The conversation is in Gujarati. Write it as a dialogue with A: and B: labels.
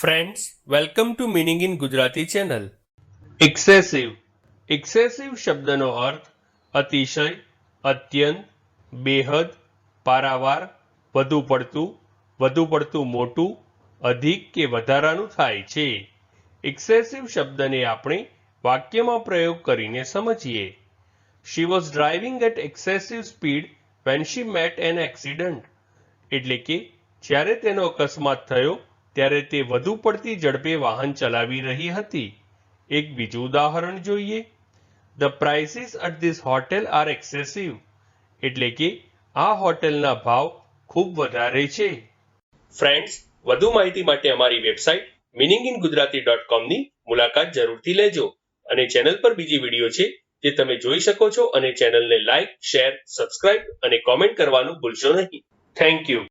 A: Friends, welcome to Meaning in Gujarati channel. Excessive શબ્દનો અર્થ અતિશય, અત્યંત, બેહદ, પારાવાર, વધુ પડતું મોટું, અધિક કે વધારાનું થાય છે. એક્સેસિવ શબ્દને આપણે વાક્યમાં પ્રયોગ કરીને સમજીએ. She was driving at excessive speed when she met an accident. એટલે કે જ્યારે તેનો અકસ્માત થયો ત્યારે તે વધુ પડતી ઝડપે વાહન ચલાવી રહી હતી. એક બીજું ઉદાહરણ જોઈએ. The prices at this hotel are excessive. એટલે કે આ હોટેલના ભાવ ખૂબ વધારે છે. ફ્રેન્ડ્સ, વધુ માહિતી માટે અમારી વેબસાઇટ meaninginggujarati.com ની મુલાકાત જરૂરથી લેજો અને ચેનલ પર બીજી વિડીયો છે જે તમે જોઈ શકો છો અને ચેનલને લાઈક, શેર, સબસ્ક્રાઇબ અને કોમેન્ટ કરવાનું ભૂલશો નહીં. Thank you.